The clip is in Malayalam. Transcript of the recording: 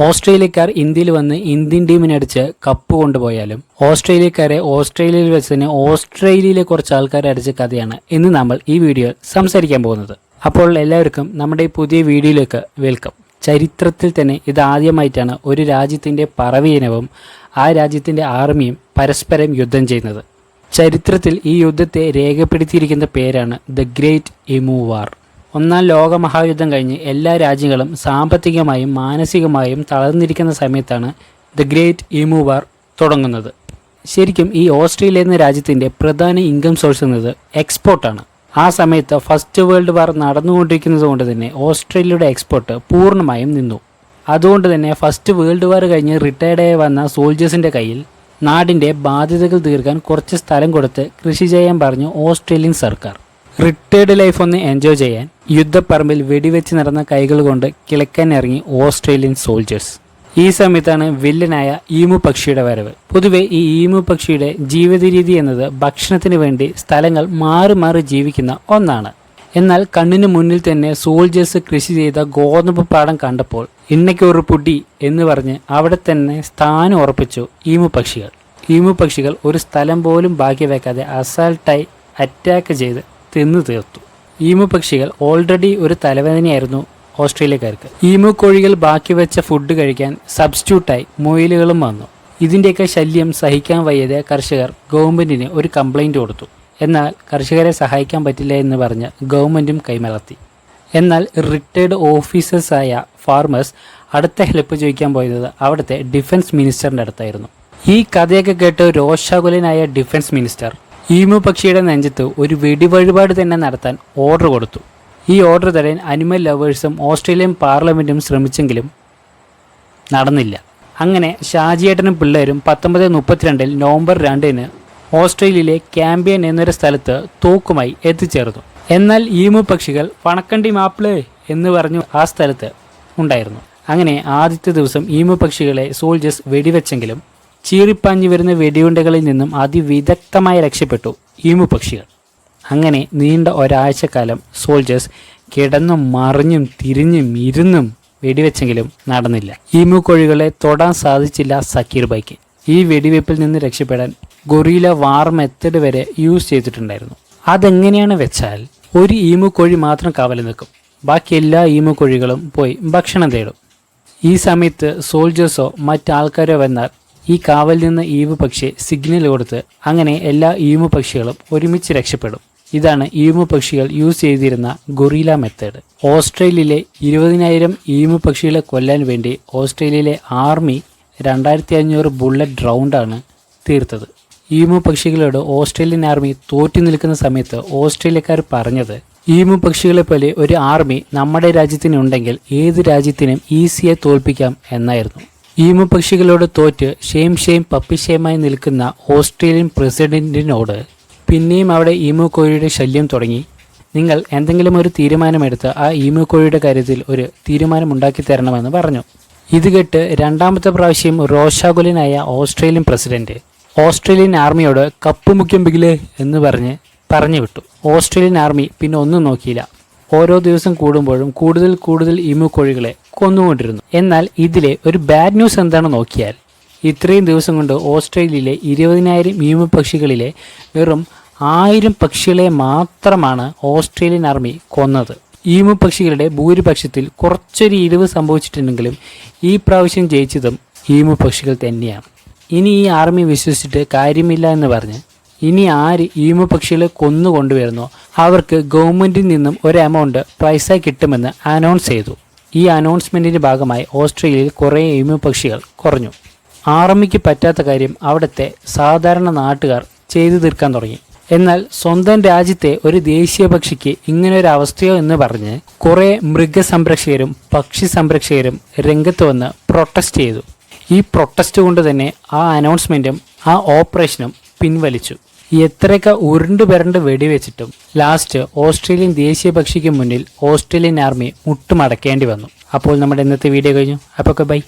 ഓസ്ട്രേലിയക്കാർ ഇന്ത്യയിൽ വന്ന് ഇന്ത്യൻ ടീമിനടിച്ച് കപ്പ് കൊണ്ടുപോയാലും ഓസ്ട്രേലിയക്കാരെ ഓസ്ട്രേലിയയിൽ വെച്ച് തന്നെ ഓസ്ട്രേലിയയിലെ കുറച്ച് ആൾക്കാരെ അടിച്ച കഥയാണ് ഇന്ന് നമ്മൾ ഈ വീഡിയോയിൽ സംസാരിക്കാൻ പോകുന്നത്. അപ്പോൾ എല്ലാവർക്കും നമ്മുടെ ഈ പുതിയ വീഡിയോയിലേക്ക് വെൽക്കം. ചരിത്രത്തിൽ തന്നെ ഇതാദ്യമായിട്ടാണ് ഒരു രാജ്യത്തിൻ്റെ പറവീനവും ആ രാജ്യത്തിൻ്റെ ആർമിയും പരസ്പരം യുദ്ധം ചെയ്യുന്നത്. ചരിത്രത്തിൽ ഈ യുദ്ധത്തെ രേഖപ്പെടുത്തിയിരിക്കുന്ന പേരാണ് ദ ഗ്രേറ്റ് ഇമു വാർ. ഒന്നാം ലോക മഹായുദ്ധം കഴിഞ്ഞ് എല്ലാ രാജ്യങ്ങളും സാമ്പത്തികമായും മാനസികമായും തളർന്നിരിക്കുന്ന സമയത്താണ് ദ ഗ്രേറ്റ് ഇമു വാർ തുടങ്ങുന്നത്. ശരിക്കും ഈ ഓസ്ട്രേലിയ എന്ന രാജ്യത്തിൻ്റെ പ്രധാന ഇൻകം സോഴ്സ് എന്നത് എക്സ്പോർട്ടാണ്. ആ സമയത്ത് ഫസ്റ്റ് വേൾഡ് വാർ നടന്നുകൊണ്ടിരിക്കുന്നത് കൊണ്ട് തന്നെ ഓസ്ട്രേലിയയുടെ എക്സ്പോർട്ട് പൂർണ്ണമായും നിന്നു. അതുകൊണ്ട് തന്നെ ഫസ്റ്റ് വേൾഡ് വാർ കഴിഞ്ഞ് റിട്ടയർഡായി വന്ന സോൾജേഴ്സിൻ്റെ കയ്യിൽ നാടിൻ്റെ ബാധ്യതകൾ തീർക്കാൻ കുറച്ച് സ്ഥലം കൊടുത്ത് കൃഷി ചെയ്യാൻ പറഞ്ഞു ഓസ്ട്രേലിയൻ സർക്കാർ. റിട്ടയർഡ് ലൈഫ് ഒന്ന് എൻജോയ് ചെയ്യാൻ യുദ്ധപ്പറമ്പിൽ വെടിവെച്ച് നടന്ന കൈകൾ കൊണ്ട് കിളക്കാൻ ഇറങ്ങി ഓസ്ട്രേലിയൻ സോൾജേഴ്സ്. ഈ സമയത്താണ് വില്ലനായ ഈമു പക്ഷിയുടെ വരവ്. പൊതുവെ ഈ ഈമു പക്ഷിയുടെ ജീവിത രീതി എന്നത് ഭക്ഷണത്തിന് വേണ്ടി സ്ഥലങ്ങൾ മാറി മാറി ജീവിക്കുന്ന ഒന്നാണ്. എന്നാൽ കണ്ണിന് മുന്നിൽ തന്നെ സോൾജേഴ്സ് കൃഷി ചെയ്ത ഗോതമ്പ് പാടം കണ്ടപ്പോൾ ഇന്നയ്ക്കൊരു പുടി എന്ന് പറഞ്ഞ് അവിടെ തന്നെ സ്ഥാനം ഉറപ്പിച്ചു ഈമു പക്ഷികൾ. ഈമു പക്ഷികൾ ഒരു സ്ഥലം പോലും ബാക്കി വെക്കാതെ അസാൾട്ടായി അറ്റാക്ക് ചെയ്ത് തിന്നു തീർത്തു. ഈമു പക്ഷികൾ ഓൾറെഡി ഒരു തലവേദനയായിരുന്നു ഓസ്ട്രേലിയക്കാർക്ക്. ഈമു കോഴികൾ ബാക്കി വെച്ച ഫുഡ് കഴിക്കാൻ സബ്സ്റ്റിറ്റ്യൂട്ടായി മുയലുകളും വന്നു. ഇതിൻ്റെയൊക്കെ ശല്യം സഹിക്കാൻ വയ്യാതെ കർഷകർ ഗവൺമെൻറ്റിന് ഒരു കംപ്ലൈൻറ്റ് കൊടുത്തു. എന്നാൽ കർഷകരെ സഹായിക്കാൻ പറ്റില്ല എന്ന് പറഞ്ഞ് ഗവൺമെൻറ്റും കൈമലർത്തി. എന്നാൽ റിട്ടയർഡ് ഓഫീസേഴ്സായ ഫാർമേഴ്സ് അടുത്ത ഹെൽപ്പ് ചോദിക്കാൻ പോയത് അവിടുത്തെ ഡിഫൻസ് മിനിസ്റ്ററിൻ്റെ അടുത്തായിരുന്നു. ഈ കഥയൊക്കെ കേട്ട് രോഷാകുലനായ ഡിഫൻസ് മിനിസ്റ്റർ ഈമു പക്ഷിയുടെ നെഞ്ചത്ത് ഒരു വെടിവഴിപാട് തന്നെ നടത്താൻ ഓർഡർ കൊടുത്തു. ഈ ഓർഡർ തരാൻ അനിമൽ ലവേഴ്സും ഓസ്ട്രേലിയൻ പാർലമെൻറ്റും ശ്രമിച്ചെങ്കിലും നടന്നില്ല. അങ്ങനെ ഷാജിയേട്ടനും പിള്ളേരും 1932 നവംബർ 2 ഓസ്ട്രേലിയയിലെ ക്യാമ്പിയൻ എന്നൊരു സ്ഥലത്ത് തോക്കുമായി എത്തിച്ചേർന്നു. എന്നാൽ ഈമു പക്ഷികൾ പണക്കണ്ടി മാപ്പിളേ എന്ന് പറഞ്ഞു ആ സ്ഥലത്ത് ഉണ്ടായിരുന്നു. അങ്ങനെ ആദ്യത്തെ ദിവസം ഈമു പക്ഷികളെ സോൾജേഴ്സ് വെടിവെച്ചെങ്കിലും ചീറിപ്പാഞ്ഞു വരുന്ന വെടിയുണ്ടകളിൽ നിന്നും അതിവിദഗ്ധമായി രക്ഷപ്പെട്ടു ഈമു പക്ഷികൾ. അങ്ങനെ നീണ്ട ഒരാഴ്ചക്കാലം സോൾജേഴ്സ് കിടന്നും മറിഞ്ഞും തിരിഞ്ഞും ഇരുന്നും വെടിവെച്ചെങ്കിലും നടന്നില്ല. ഈമു കോഴികളെ തൊടാൻ സാധിച്ചില്ല സക്കീർ ബൈക്ക്. ഈ വെടിവെപ്പിൽ നിന്ന് രക്ഷപ്പെടാൻ ഗൊറില്ല വാർ മെത്തഡ് വരെ യൂസ് ചെയ്തിട്ടുണ്ടായിരുന്നു. അതെങ്ങനെയാണ് വെച്ചാൽ ഒരു ഈമു കോഴി മാത്രം കാവൽ നിൽക്കും, ബാക്കി എല്ലാ ഈമു കോഴികളും പോയി ഭക്ഷണം തേടും. ഈ സമയത്ത് സോൾജേഴ്സോ മറ്റാൾക്കാരോ വന്നാൽ ഈ കാവൽ നിന്ന് ഈമു പക്ഷിയെ സിഗ്നൽ കൊടുത്ത് അങ്ങനെ എല്ലാ ഈമു പക്ഷികളും ഒരുമിച്ച് രക്ഷപ്പെടും. ഇതാണ് ഈമു പക്ഷികൾ യൂസ് ചെയ്തിരുന്ന ഗൊറില്ല മെത്തേഡ്. ഓസ്ട്രേലിയയിലെ 20,000 ഈമു പക്ഷികളെ കൊല്ലാൻ വേണ്ടി ഓസ്ട്രേലിയയിലെ ആർമി 2500 ബുള്ളറ്റ് റൗണ്ടാണ് തീർത്തത്. ഈമു പക്ഷികളോട് ഓസ്ട്രേലിയൻ ആർമി തോറ്റു നിൽക്കുന്ന സമയത്ത് ഓസ്ട്രേലിയക്കാർ പറഞ്ഞത്, ഈമു പക്ഷികളെ പോലെ ഒരു ആർമി നമ്മുടെ രാജ്യത്തിനുണ്ടെങ്കിൽ ഏത് രാജ്യത്തിനും ഈസിയായി തോൽപ്പിക്കാം എന്നായിരുന്നു. ഈമു പക്ഷികളോട് തോറ്റ് ഷെയിം പപ്പിഷേമായി നിൽക്കുന്ന ഓസ്ട്രേലിയൻ പ്രസിഡന്റിനോട് പിന്നെയും അവിടെ ഈമു കോഴിയുടെ ശല്യം തുടങ്ങി. നിങ്ങൾ എന്തെങ്കിലും ഒരു തീരുമാനമെടുത്ത് ആ ഈമു കോഴിയുടെ കാര്യത്തിൽ ഒരു തീരുമാനമുണ്ടാക്കി തരണമെന്ന് പറഞ്ഞു. ഇത് കേട്ട് രണ്ടാമത്തെ പ്രാവശ്യം രോഷാകുലനായ ഓസ്ട്രേലിയൻ പ്രസിഡന്റ് ഓസ്ട്രേലിയൻ ആർമിയോട് കപ്പ് മുഖ്യം ബിഗിലേ എന്ന് പറഞ്ഞു വിട്ടു. ഓസ്ട്രേലിയൻ ആർമി പിന്നെ ഒന്നും നോക്കിയില്ല. ഓരോ ദിവസം കൂടുമ്പോഴും കൂടുതൽ ഈമു കോഴികളെ കൊന്നുകൊണ്ടിരുന്നു. എന്നാൽ ഇതിലെ ഒരു ബാഡ് ന്യൂസ് എന്താണെന്ന് നോക്കിയാൽ ഇത്രയും ദിവസം കൊണ്ട് ഓസ്ട്രേലിയയിലെ 20,000 ഈമു പക്ഷികളിലെ വെറും 1000 പക്ഷികളെ മാത്രമാണ് ഓസ്ട്രേലിയൻ ആർമി കൊന്നത്. ഈമു പക്ഷികളുടെ ഭൂരിപക്ഷത്തിൽ കുറച്ചൊരു ഇടിവ് സംഭവിച്ചിട്ടുണ്ടെങ്കിലും ഈ പ്രാവശ്യം ജയിച്ചതും ഈമു പക്ഷികൾ തന്നെയാണ്. ഇനി ഈ ആർമി വിശ്വസിച്ചിട്ട് കാര്യമില്ല എന്ന് പറഞ്ഞ് ഇനി ആര് ഈമു പക്ഷികളെ കൊന്നുകൊണ്ടുവരുന്നോ അവർക്ക് ഗവൺമെൻറ്റിൽ നിന്നും ഒരു എമൗണ്ട് പ്രൈസായി കിട്ടുമെന്ന് അനൗൺസ് ചെയ്തു. ഈ അനൗൺസ്മെൻറ്റിൻ്റെ ഭാഗമായി ഓസ്ട്രേലിയയിൽ കുറേ ഈമു പക്ഷികൾ കുറഞ്ഞു. ആർമിക്ക് പറ്റാത്ത കാര്യം അവിടുത്തെ സാധാരണ നാട്ടുകാർ ചെയ്തു തീർക്കാൻ തുടങ്ങി. എന്നാൽ സ്വന്തം രാജ്യത്തെ ഒരു ദേശീയ പക്ഷിക്ക് ഇങ്ങനൊരു അവസ്ഥയോ എന്ന് പറഞ്ഞ് കുറേ മൃഗസംരക്ഷകരും പക്ഷി സംരക്ഷകരും രംഗത്ത് വന്ന് പ്രൊട്ടസ്റ്റ് ചെയ്തു. ഈ പ്രൊട്ടസ്റ്റ് കൊണ്ട് തന്നെ ആ അനൗൺസ്മെൻറ്റും ആ ഓപ്പറേഷനും പിൻവലിച്ചു. എത്രയൊക്കെ ഉരുണ്ട് പിരണ്ട് വെടിവെച്ചിട്ടും ലാസ്റ്റ് ഓസ്ട്രേലിയൻ ദേശീയ പക്ഷിക്ക് മുന്നിൽ ഓസ്ട്രേലിയൻ ആർമി മുട്ടുമടക്കേണ്ടി വന്നു. അപ്പോൾ നമ്മുടെ ഇന്നത്തെ വീഡിയോ കഴിഞ്ഞു. അപ്പോൾ ബൈ.